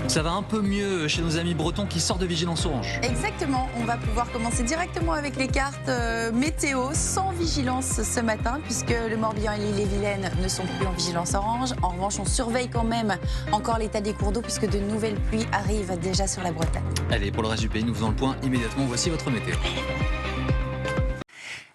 Ça va un peu mieux chez nos amis bretons qui sortent de vigilance orange. Exactement, on va pouvoir commencer directement avec les cartes météo sans vigilance ce matin puisque le Morbihan et l'Ille-et-Vilaine ne sont plus en vigilance orange. En revanche, on surveille quand même encore l'état des cours d'eau puisque de nouvelles pluies arrivent déjà sur la Bretagne. Allez, pour le reste du pays, nous faisons le point immédiatement. Voici votre météo.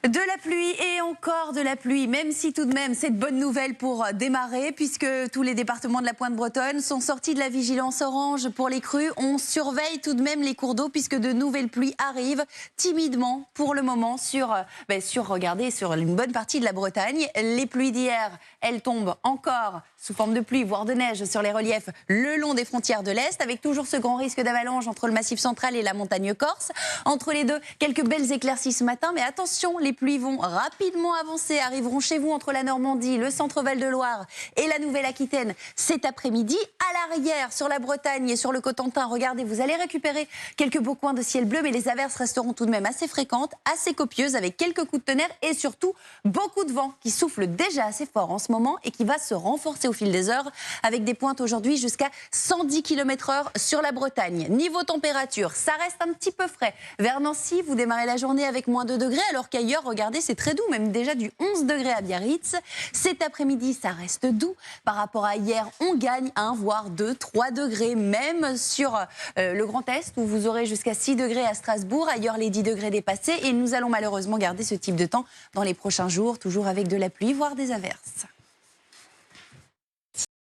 De la pluie et encore de la pluie, même si tout de même c'est de bonnes nouvelles pour démarrer puisque tous les départements de la Pointe Bretonne sont sortis de la vigilance orange pour les crues. On surveille tout de même les cours d'eau puisque de nouvelles pluies arrivent timidement pour le moment sur une bonne partie de la Bretagne. Les pluies d'hier, elles tombent encore sous forme de pluie, voire de neige sur les reliefs le long des frontières de l'Est avec toujours ce grand risque d'avalanche entre le Massif central et la montagne corse. Entre les deux, quelques belles éclaircies ce matin, mais attention, les pluies vont rapidement avancer, arriveront chez vous entre la Normandie, le centre-Val de Loire et la Nouvelle-Aquitaine cet après-midi. À l'arrière, sur la Bretagne et sur le Cotentin, regardez, vous allez récupérer quelques beaux coins de ciel bleu, mais les averses resteront tout de même assez fréquentes, assez copieuses, avec quelques coups de tonnerre et surtout beaucoup de vent qui souffle déjà assez fort en ce moment et qui va se renforcer au fil des heures, avec des pointes aujourd'hui jusqu'à 110 km/h sur la Bretagne. Niveau température, ça reste un petit peu frais. Vers Nancy, vous démarrez la journée avec moins 2 degrés, alors qu'ailleurs, regardez, c'est très doux, même déjà du 11 degrés à Biarritz. Cet après-midi, ça reste doux. Par rapport à hier, on gagne 1, voire 2, 3 degrés, même sur le Grand Est, où vous aurez jusqu'à 6 degrés à Strasbourg. Ailleurs, les 10 degrés dépassés. Et nous allons malheureusement garder ce type de temps dans les prochains jours, toujours avec de la pluie, voire des averses.